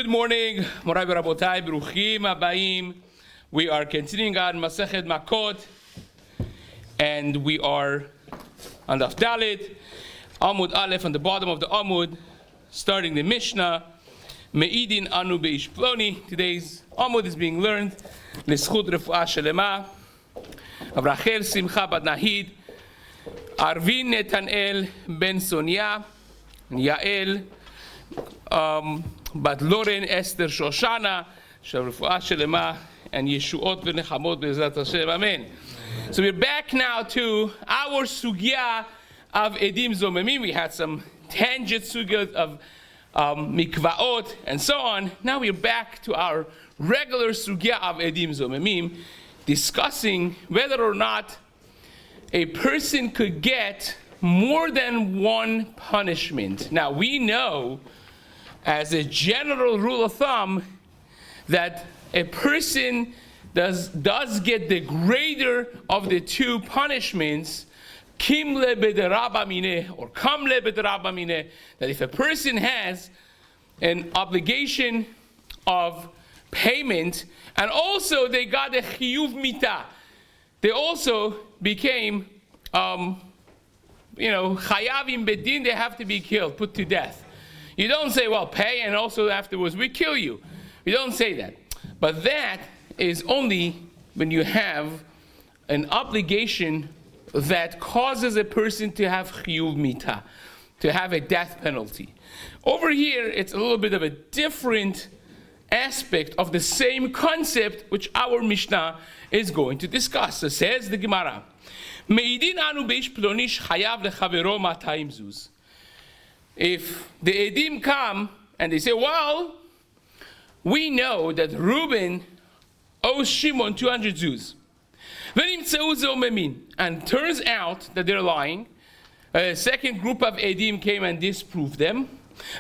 Good morning, Morai Rabotai, Bruchim Abayim. We are continuing on Masechet Makkot, and we are on Daf Dalet, Amud Aleph on the bottom of the Amud, starting the Mishnah. Me'idin anu beish ploni. Today's Amud is being learned. L'schut refuah shelema. Av Rachel Simcha bat Nahid. Arvin Netanel ben Sonia. Yael. Bat Loren Esther Shoshana. Shav refuah shelema. And Yeshuot v'nechamot b'ezrat Hashem. Amen. So we're back now to our sugya of Edim Zomemim. We had some tangent sugyas of mikvaot and so on. Now we're back to our regular sugya of Edim Zomemim, discussing whether or not a person could get more than one punishment. Now we know, as a general rule of thumb, that a person does get the greater of the two punishments, kim le b'derabba mineh, or kam le b'derabba mineh, that if a person has an obligation of payment, and also they got a chiyuv mita, they also became, chayavim bedin, they have to be killed, put to death. You don't say, well, pay, and also afterwards we kill you. You don't say that. But that is only when you have an obligation that causes a person to have chiyuv mita, to have a death penalty. Over here, it's a little bit of a different aspect of the same concept, which our Mishnah is going to discuss. So says the Gemara, Meidin anu beish plonish chayav lechavero 200 zuz. If the Edim come and they say, well, we know that Reuben owes Shimon 200 zuz. And turns out that they're lying. A second group of Edim came and disproved them,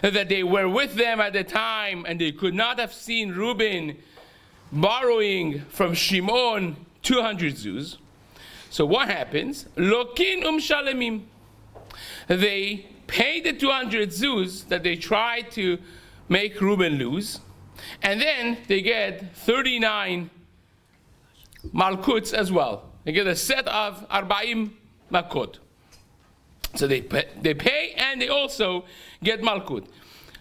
that they were with them at the time and they could not have seen Reuben borrowing from Shimon 200 zuz. So what happens? Lokin shalemim. They pay the 200 zuz that they tried to make Reuben lose, and then they get 39 malkuts as well. They get a set of 40 makkot. So they pay and they also get malkut.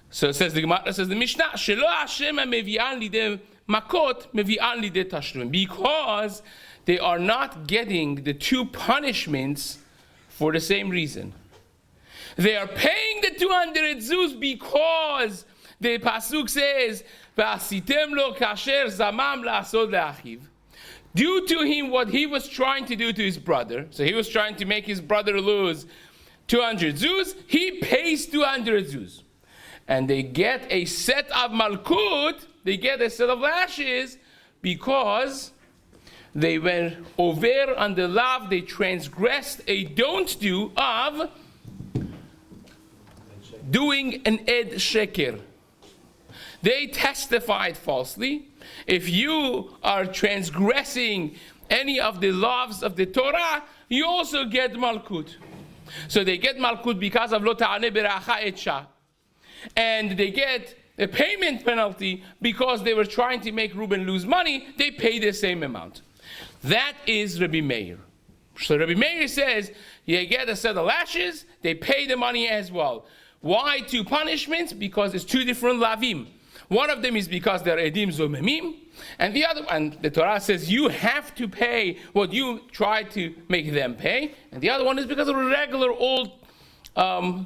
So it says the Gemara, says the Mishnah, Shelo Hashem mevi'an lidei makot mevi'an lidei tashlum, because they are not getting the two punishments for the same reason. They are paying the 200 zuz because the pasuk says, "V'asitem lo kasher zamam la'asod le'achiv." Due to him, what he was trying to do to his brother, so he was trying to make his brother lose 200 zuz, he pays 200 zuz. And they get a set of malkut, they get a set of lashes, because they went over on the lav, they transgressed a don't do of doing an ed sheker. They testified falsely. If you are transgressing any of the laws of the Torah, you also get malkut. So they get malkut because of lo ta'aneh beracha etsha. And they get a payment penalty because they were trying to make Reuben lose money. They pay the same amount. That is Rabbi Meir. So Rabbi Meir says, you get a set of lashes, they pay the money as well. Why two punishments? Because it's two different lavim. One of them is because they're Edim Zomemim, and the other, and the Torah says you have to pay what you try to make them pay, and the other one is because of a regular old,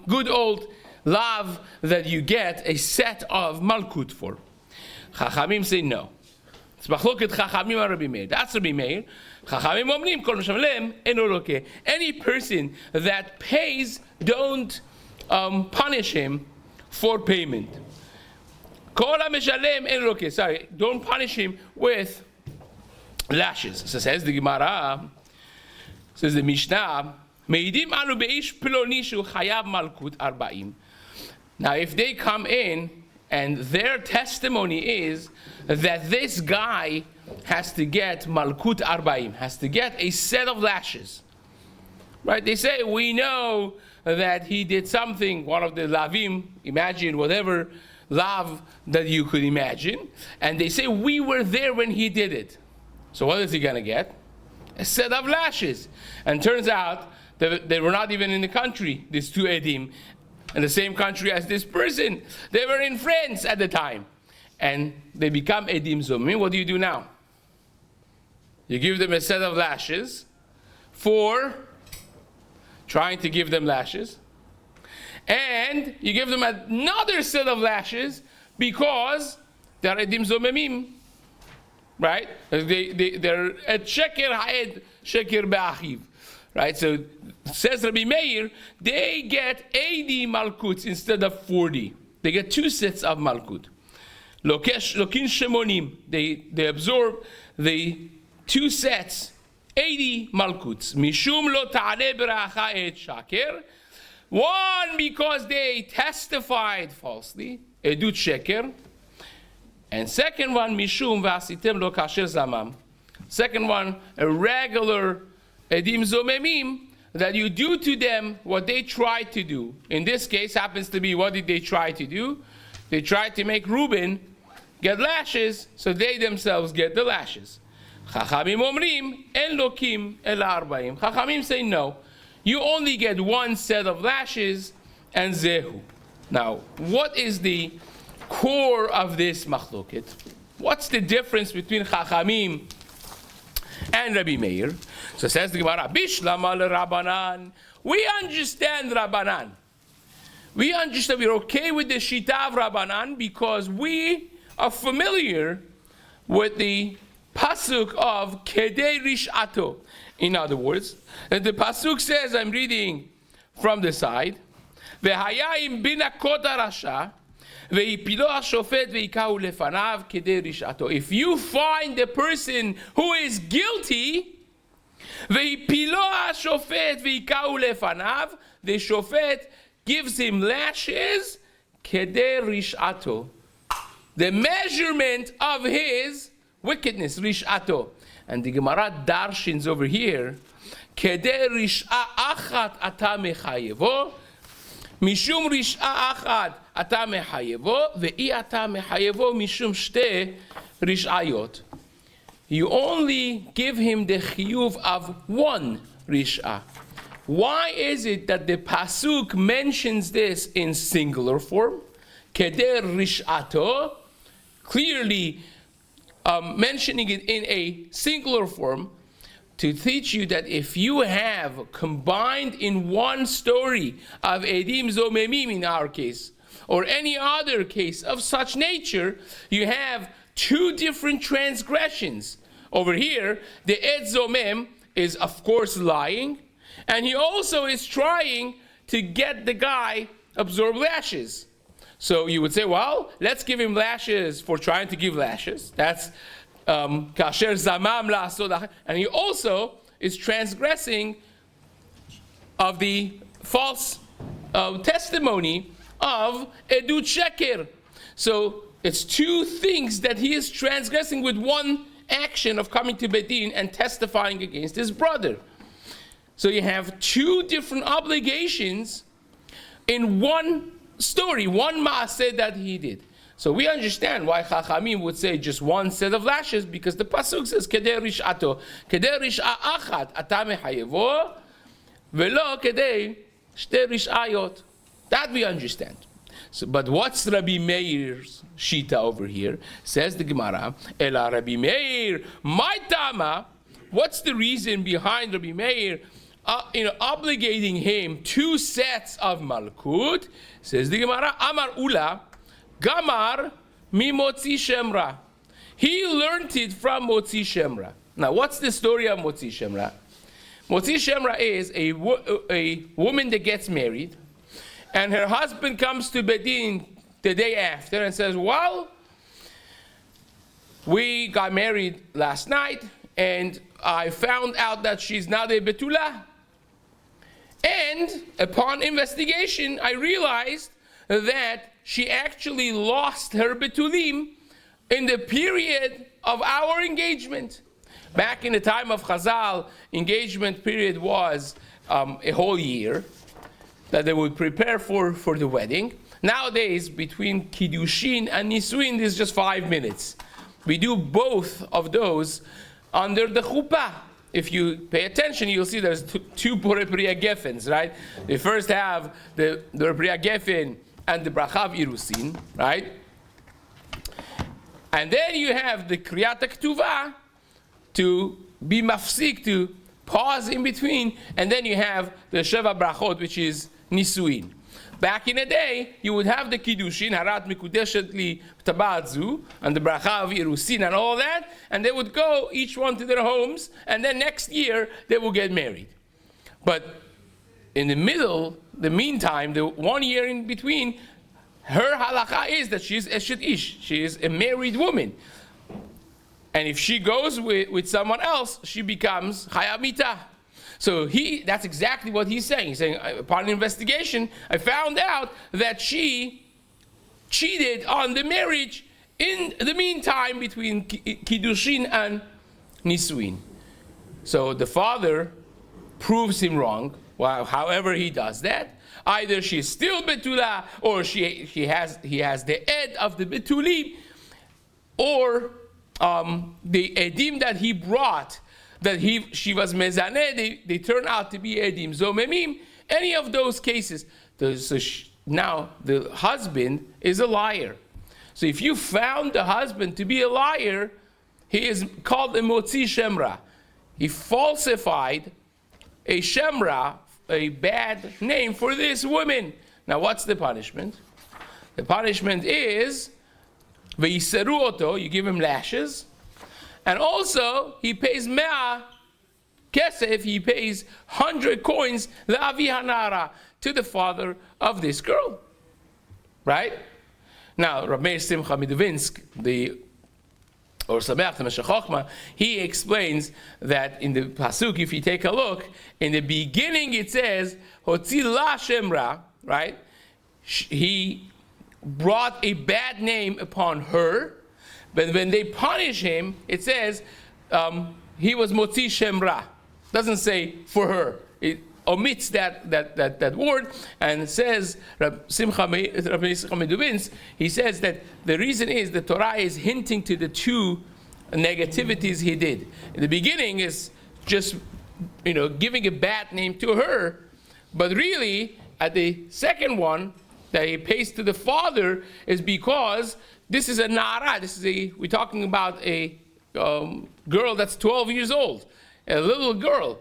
good old lav that you get a set of malkut for. Chachamim say no. It's machloket Chachamim and Rabbi Meir. That's Rabbi Meir. Chachamim omrim kol meshamlem eno lokeh. Any person that pays, don't punish him for payment. Sorry, don't punish him with lashes. So says the Gemara, says the Mishnah, Meidim anu beish ploni shu chayav malkut 40. Now if they come in and their testimony is that this guy has to get malkut 40, has to get a set of lashes, right? They say, we know that he did something, one of the lavim, imagine whatever love that you could imagine. And they say, we were there when he did it. So what is he going to get? A set of lashes. And turns out that they were not even in the country, these two Edim, in the same country as this person. They were in France at the time. And they become Edim Zomim. What do you do now? You give them a set of lashes for trying to give them lashes. And you give them another set of lashes because they're Edim Zomemim. Right? They're a Sheker Ha'ed, Sheker Be'achiv. Right? So, says Rabbi Meir, they get 80 Malkuts instead of 40. They get 2 sets of Malkut. Lokin Shemonim. They absorb the 2 sets, 80 Malkuts. Mishum lo ta'ale beracha et shaker. One, because they testified falsely, edut sheker. And second one, mishum v'asitem lo kasher zamam. Second one, a regular edim zomemim, that you do to them what they tried to do. In this case, happens to be, what did they try to do? They tried to make Reuben get lashes, so they themselves get the lashes. Chachamim omrim, en lokim el arbaim. Chachamim say no. You only get 1 set of lashes, and zehu. Now, what is the core of this machloket? What's the difference between Chachamim and Rabbi Meir? So says the Gemara, Bishlama Rabbanan. We understand Rabbanan. We understand, we're okay with the Shita of Rabbanan because we are familiar with the pasuk of Kedei Rishato. In other words, and the pasuk says, I'm reading from the side, V'hayayim binakot harasha, ve'ipilo hashofet ve'ikahu lefanav kedei rishato. If you find the person who is guilty, ve'ipilo hashofet ve'ikahu lefanav, the shofet gives him lashes kedei rishato, the measurement of his wickedness, rishato. And the Gemara darshins over here, kedei rish'a achat ata mechayevo, mishum rish'a achat ata mechayevo, ve'i ata mechayevo mishum shte rish'ayot. You only give him the chiyuv of 1 rish'a. Why is it that the pasuk mentions this in singular form? Kedei rish'ato, clearly mentioning it in a singular form to teach you that if you have combined in one story of Edim Zomemim in our case, or any other case of such nature, you have 2 different transgressions. Over here, the Ed Zomem is of course lying, and he also is trying to get the guy absorb lashes. So you would say, well, let's give him lashes for trying to give lashes. That's kasher zamam la'asod. And he also is transgressing of the false testimony of edut sheker. So it's 2 things that he is transgressing with 1 action of coming to Bedin and testifying against his brother. So you have 2 different obligations in 1 story, 1 maaseh that he did. So we understand why Chachamim would say just 1 set of lashes, because the pasuk says kedei rishato, kedei rish'a achat ata mechayevo, velo kedei shte rish'ayot. That we understand. So, but what's Rabbi Meir's shita over here? Says the Gemara, Ela Rabbi Meir, my tama. What's the reason behind Rabbi Meir obligating him 2 sets of malkut? Says the Gemara, Amar Ula, Gamar mi Motzi Shemra. He learned it from Motzi Shemra. Now, what's the story of Motzi Shemra? Motzi Shemra is a woman that gets married, and her husband comes to Bedin the day after and says, well, we got married last night, and I found out that she's not a Betula. And upon investigation, I realized that she actually lost her Betulim in the period of our engagement. Back in the time of Chazal, engagement period was a whole year that they would prepare for the wedding. Nowadays, between Kiddushin and Nisuin, there's just 5 minutes. We do both of those under the chuppah. If you pay attention, you'll see there's two Priya Gefens, right? They first have the Priya Gefen and the Brachav Irusin, right? And then you have the Kriyat HaKtuvah to be mafsik, to pause in between, and then you have the Sheva Brachot, which is Nisuin. Back in the day, you would have the Kiddushin, Harat Mikudeshet Li Tabadzu, and the Bracha of Irusin and all that, and they would go each one to their homes, and then next year they will get married. But in the meantime, the 1 year in between, her halacha is that she's Eshet Ish, she is a married woman. And if she goes with someone else, she becomes Chayah Mitah. So that's exactly what he's saying. He's saying, upon investigation, I found out that she cheated on the marriage in the meantime between Kiddushin and Nisuin. So the father proves him wrong, however he does that. Either she's still Betula, or he has the ed of the Betulim, or the edim that he brought, that she was mezaneh, they turn out to be edim zomemim. Any of those cases, now the husband is a liar. So if you found the husband to be a liar, he is called a motzi shemra. He falsified a shemra, a bad name for this woman. Now what's the punishment? The punishment is ve'iseru oto, you give him lashes. And also, he pays mea kesef, he pays 100 coins, la'avi hanara, to the father of this girl. Right? Now, Rav Meir Simcha Midovinsk, or Sameach, the Masechet Chochma, he explains that in the Pasuk, if you take a look, in the beginning it says, Hotzi la shemra, right? He brought a bad name upon her. But when they punish him, it says he was motzi shemra. Doesn't say for her. It omits that word and says Rabbi Simcha Meduvins. He says that the reason is the Torah is hinting to the two negativities he did. In the beginning is just giving a bad name to her, but really at the second one that he pays to the father is because this is a nara. We're talking about a girl that's 12 years old, a little girl,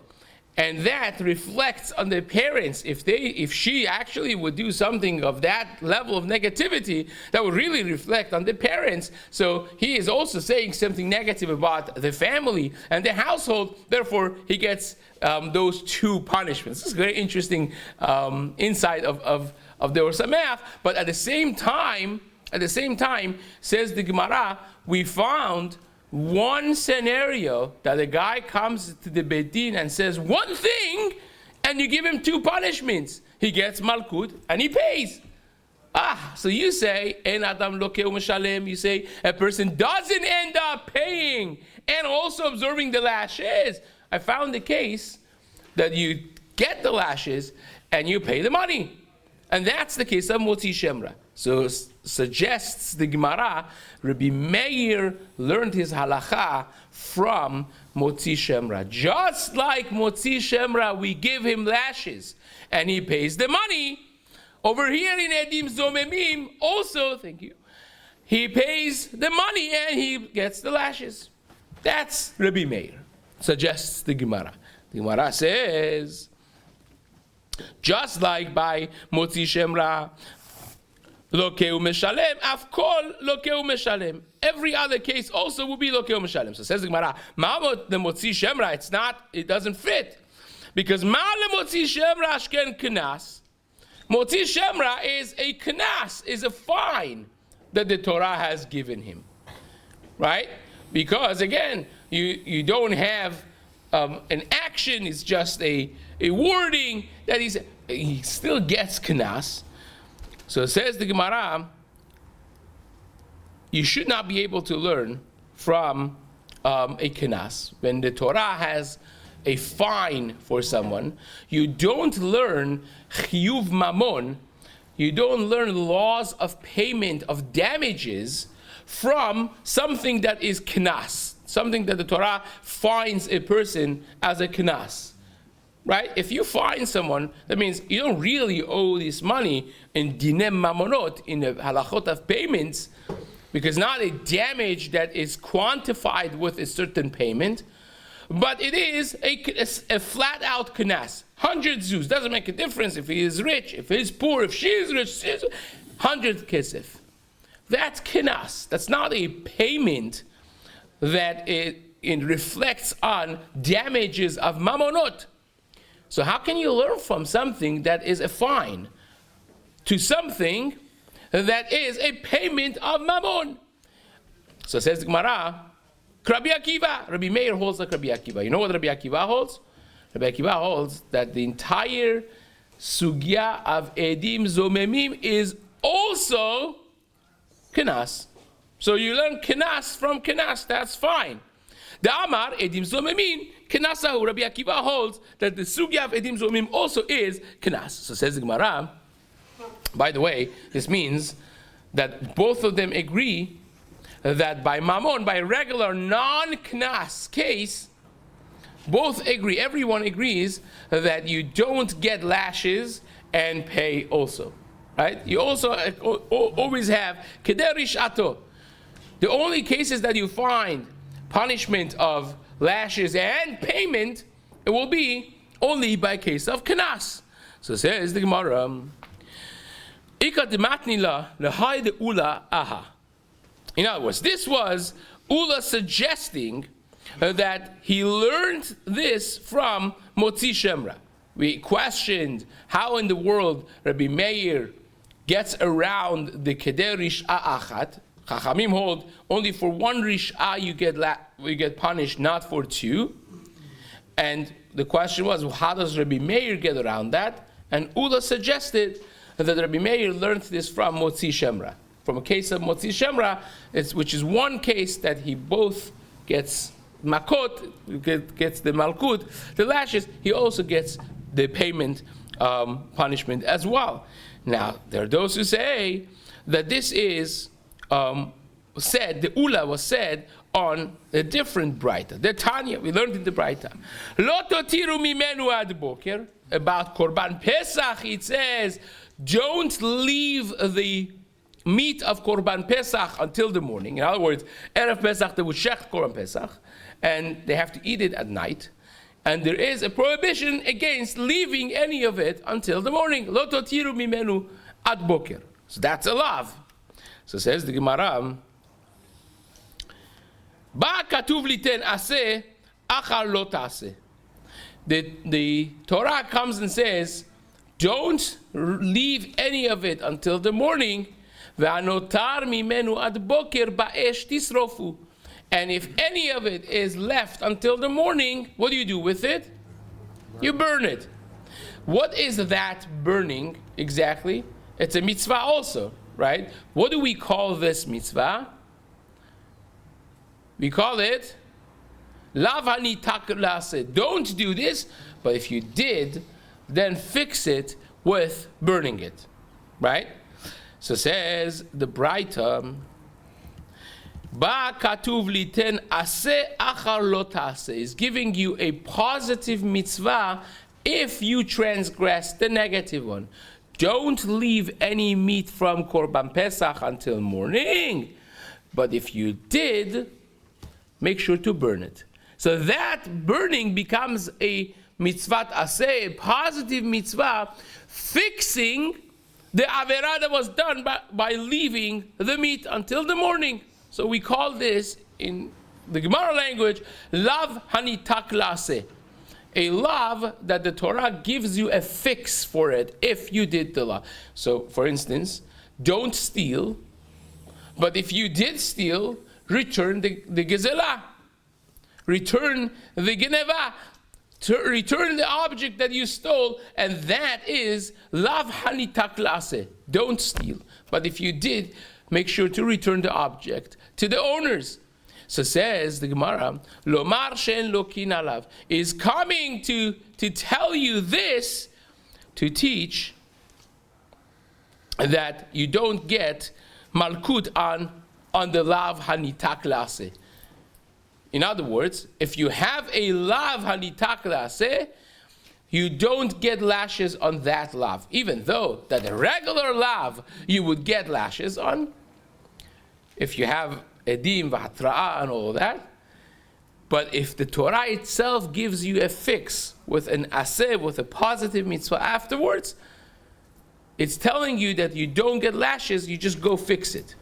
and that reflects on the parents. If she actually would do something of that level of negativity, that would really reflect on the parents. So he is also saying something negative about the family and the household. Therefore, he gets those two punishments. This is a very interesting insight of the Or Sameach. But at the same time, says the Gemara, we found one scenario that a guy comes to the Beit Din and says one thing, and you give him two punishments. He gets malkut and he pays. So you say, En adam lokeh u'meshalem, you say a person doesn't end up paying and also observing the lashes. I found the case that you get the lashes and you pay the money. And that's the case of motzi shemra. So suggests the Gemara, Rabbi Meir learned his halacha from motzi shemra. Just like motzi shemra, we give him lashes and he pays the money. Over here in edim zomemim, also, thank you, he pays the money and he gets the lashes. That's Rabbi Meir, suggests the Gemara. The Gemara says, just like by motzi shemra, lokeu meshalem, afkol lokeu meshalem. Every other case also will be lokeu meshalem. So says the Gemara, ma'amot the motzi shemra, it doesn't fit. Because ma'ale motzi shemra ashken knas. Motzi shemra is a knas, is a fine that the Torah has given him. Right? Because again, you don't have an action, it's just a wording that he still gets knas. So it says the Gemara, you should not be able to learn from a knas. When the Torah has a fine for someone, you don't learn chiyuv mamon you don't learn laws of payment of damages from something that is knas, something that the Torah fines a person as a knas. Right? If you fine someone, that means you don't really owe this money in dinem mamonot, in the halachot of payments, because not a damage that is quantified with a certain payment, but it is a flat-out knas. 100 zuz, doesn't make a difference if he is rich, if he is poor, if she is rich, 100 kesef. That's knas. That's not a payment that it reflects on damages of mamonot. So how can you learn from something that is a fine to something that is a payment of mammon? So says the Gemara, Rabbi Akiva. Rabbi Meir holds like Rabbi Akiva. You know what Rabbi Akiva holds? Rabbi Akiva holds that the entire sugya of edim zomemim is also kenas. So you learn kenas from kenas, that's fine. The Amar edim zomemim kenasahu. Rabbi Akiva holds that the sugya of edim zomemim also is kenas. So says the Gemara, by the way, this means that both of them agree that by mammon, by regular non-knas case, both agree, everyone agrees that you don't get lashes and pay also. Right? You also always have kederish ato. The only cases that you find punishment of lashes and payment, it will be only by case of knas. So says the Gemara, in other words, this was Ula suggesting that he learned this from Motzi Shemra. We questioned how in the world Rabbi Meir gets around the Keder Rish'a Achat. Chachamim hold only for one Rish'a you get punished, not for two. And the question was, how does Rabbi Meir get around that? And Ula suggested that Rabbi Meir learned this from Motzi Shemra. From a case of Motzi Shemra, which is one case that he both gets Makkot, gets the Malkut, the lashes, he also gets the payment punishment as well. Now, there are those who say that this is said, the Ula was said on a different Braita. The Tanya, we learned in the Braita. Lo totiru mimenu ad boker. About Korban Pesach, it says, don't leave the meat of Korban Pesach until the morning. In other words, Erev Pesach, they would shech Korban Pesach, and they have to eat it at night. And there is a prohibition against leaving any of it until the morning. Lo totiru mimenu ad boker. So that's a lav. So says the Gemara, Ba katuv liten aseh, achar lo taseh. The Torah comes and says, don't leave any of it until the morning. Ve'anotar mimenu ad boker ba'esh tisrofu. And if any of it is left until the morning, what do you do with it? You burn it. What is that burning exactly? It's a mitzvah also, right? What do we call this mitzvah? We call it Lavani taklase. Don't do this, but if you did, then fix it with burning it, right? So says the Braita, Ba katuv liten ase achar lo tase, is giving you a positive mitzvah if you transgress the negative one. Don't leave any meat from Korban Pesach until morning, but if you did, make sure to burn it. So that burning becomes a mitzvah aseh, a positive mitzvah, fixing the averah that was done by leaving the meat until the morning. So we call this, in the Gemara language, lav hanitak laseh, a lav that the Torah gives you a fix for it if you did the law. So, for instance, don't steal, but if you did steal, return the gezelah. Return the geneva, return the object that you stole, and that is lav hanitak laseh. Don't steal, but if you did, make sure to return the object to the owners. So says the Gemara, Lomar shen lokin alav, is coming to tell you this, to teach that you don't get malkut on the lav hanitak lase. In other words, if you have a lav hanitak lase, you don't get lashes on that lav, even though that the regular lav you would get lashes on, if you have edim v'hatra'ah and all of that. But if the Torah itself gives you a fix with an aseh, with a positive mitzvah afterwards, it's telling you that you don't get lashes, you just go fix it.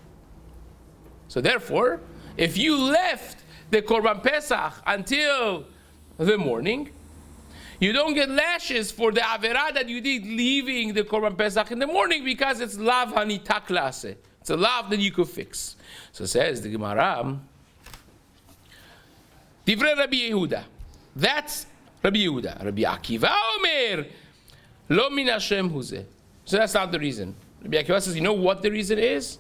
So therefore, if you left the Korban Pesach until the morning, you don't get lashes for the averah that you did leaving the Korban Pesach in the morning, because it's lav hanitak lase. It's a lav that you could fix. So says the Gemara, Divrei Rabbi Yehuda. That's Rabbi Yehuda. Rabbi Akiva Omer, Lo min Hashem hu zeh. So that's not the reason. Rabbi Akiva says, you know what the reason is?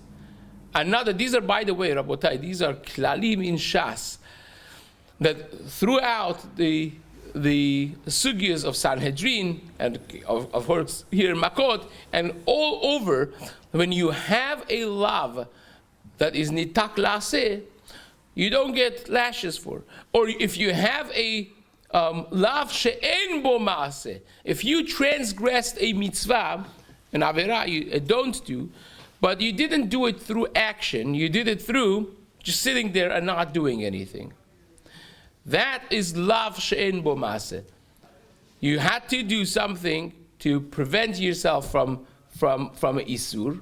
Another, these are, by the way, Rabotai, these are klalim in Shas, that throughout the sugyas of Sanhedrin, and of course here in Makkot, and all over, when you have a lav that is nitak laseh, you don't get lashes for. Or if you have a lav she'en bo ma'aseh, if you transgressed a mitzvah, an averah you don't do, but you didn't do it through action, you did it through just sitting there and not doing anything. That is lav she'en bo ma'aseh. You had to do something to prevent yourself from isur.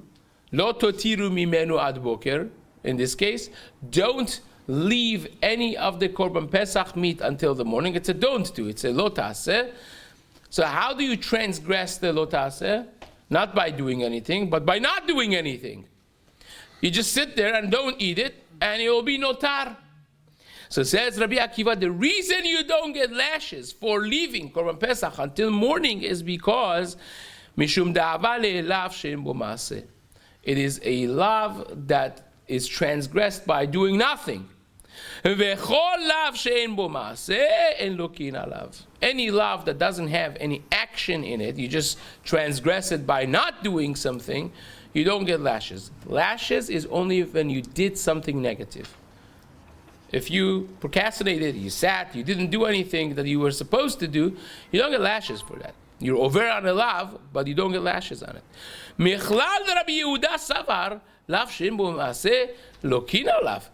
Lo totiru mimenu ad boker. In this case, don't leave any of the Korban Pesach meat until the morning. It's a don't do. It's a lo taseh. So how do you transgress the lo taseh? Not by doing anything, but by not doing anything. You just sit there and don't eat it, and it will be notar. So says Rabbi Akiva, the reason you don't get lashes for leaving Korban Pesach until morning is because mishum da'ava le'elav she'en bo ma'aseh. It is a lav that is transgressed by doing nothing. V'chol lav she'en bo ma'aseh en lokin alav. Any lav that doesn't have any action in it, you just transgress it by not doing something, you don't get lashes. Lashes is only when you did something negative. If you procrastinated, you sat, you didn't do anything that you were supposed to do, you don't get lashes for that. You're over on a lav, but you don't get lashes on it. Michlal Rabbi Yehuda savar lav she'en bo ma'aseh lokin alav.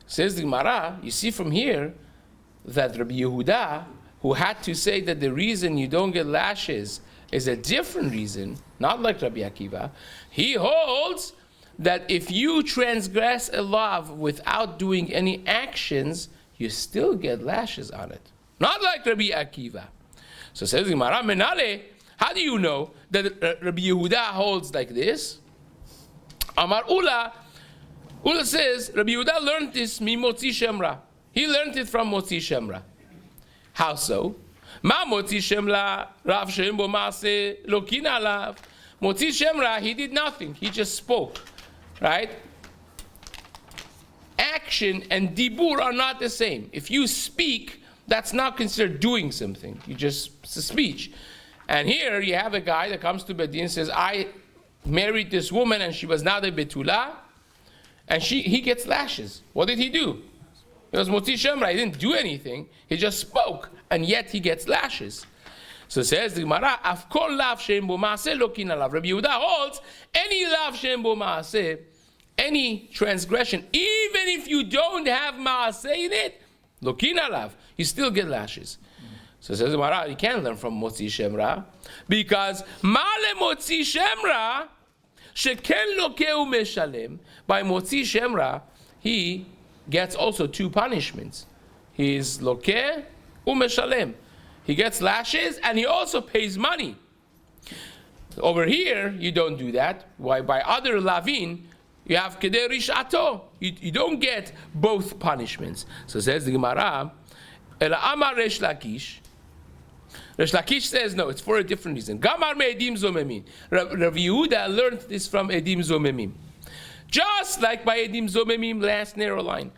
Says the Gemara, you see from here that Rabbi Yehuda, who had to say that the reason you don't get lashes is a different reason, not like Rabbi Akiva, he holds that if you transgress a lav without doing any actions, you still get lashes on it. Not like Rabbi Akiva. So says the Gemara, Menale, how do you know that Rabbi Yehuda holds like this? Amar Ula says, Rabbi Yehuda learned this mi Motzi Shemra. He learned it from Motzi Shemra. How so? Ma Motzi Shemra, Rav she'en bo ma'aseh lokin alav. Motzi Shemra, he did nothing. He just spoke. Right? Action and dibur are not the same. If you speak, that's not considered doing something. It's a speech. And here you have a guy that comes to Bedin and says, I married this woman and she was not a betula, and he gets lashes. What did he do? It was Motzi Shemra. He didn't do anything. He just spoke, and yet he gets lashes. So says the Gemara, Af kol lav she'en bo ma'aseh lokin alav. Rabbi Yehuda holds any lav she'en bo ma'aseh, any transgression, even if you don't have ma'aseh in it, lokin alav, you still get lashes. So says the Gemara, you can't learn from Motzi Shemra, because ma'ale Motzi Shemra sheken lokeu meshalem. By Motzi Shemra, he gets also two punishments. He is lokeh umeshalem. He gets lashes and he also pays money. Over here, you don't do that. Why? By other lavin, you have kedei rishato. You don't get both punishments. So says the Gemara, Ela amar Resh Lakish. Resh Lakish says no, it's for a different reason. Gamar me edim zomemim. Rav Yehuda learned this from edim zomemim. Just like by edim zomemim, last narrow line.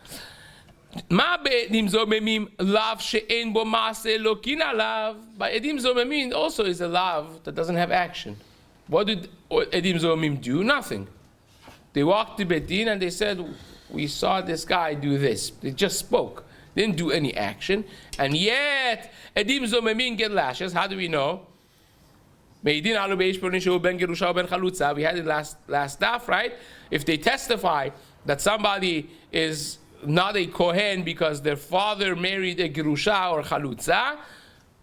Ma be'edim zomemim lav she'en bo ma'aseh lokin alav. By edim zomemim also is a lav that doesn't have action. What did Edim Zomim do? Nothing. They walked to Beit Din and they said, we saw this guy do this. They just spoke. They didn't do any action. And yet, Edim Zomim get lashes. How do we know? We had it last stuff, right? If they testify that somebody is not a Kohen because their father married a Gerusha or Chalutza,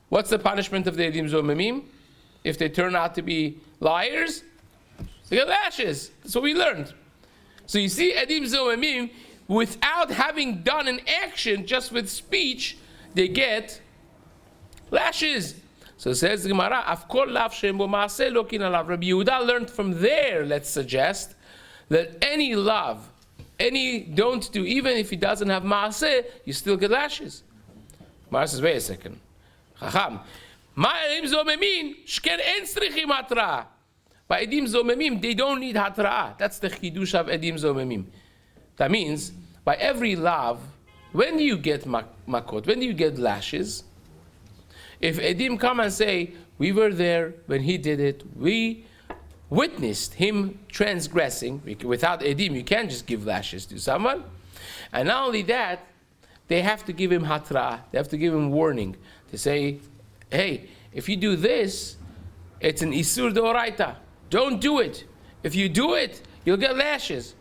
what's the punishment of the Edim Zomimim? If they turn out to be liars, they get lashes. That's what we learned. So you see, Edim Zomimim, without having done an action, just with speech, they get lashes. So it says the Gemara, Afkol lav shem bo maaseh lokin alav. Rabbi Yehuda learned from there, let's suggest, that any love, any don't do, even if he doesn't have maaseh, you still get lashes. Gemara says, wait a second. Chacham, ma edim zomemin, shken en tzrichim hatra. By edim zomemim, they don't need hatra. That's the chidush of edim zomemim. That means, by every lav, when do you get makot? When do you get lashes? If edim come and say, we were there when he did it, we witnessed him transgressing. Without edim, you can't just give lashes to someone. And not only that, they have to give him hatra. They have to give him warning. They say, hey, if you do this, it's an isur deoraita. Don't do it. If you do it, you'll get lashes.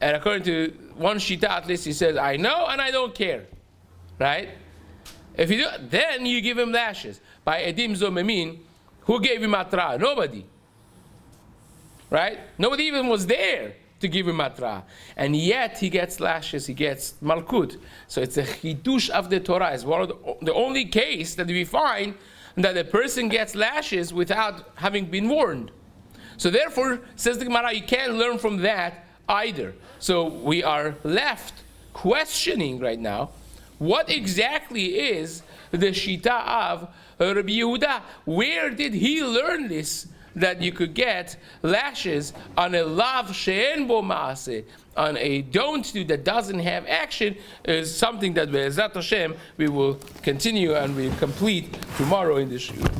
And according to one shita, at least he says, I know and I don't care. Right? If you do, then you give him lashes. By edim zomemin, who gave him atra? Nobody. Right? Nobody even was there to give him atra. And yet he gets lashes, he gets malkut. So it's a chidush of the Torah. It's one of the only case that we find that a person gets lashes without having been warned. So therefore, says the Gemara, you can't learn from that either. So we are left questioning right now, what exactly is the shita of Rabbi Yehuda? Where did he learn this, that you could get lashes on a lav she'en bo maaseh, on a don't do that doesn't have action, is something that Be'ezrat Hashem we will continue and we complete tomorrow in the shiur.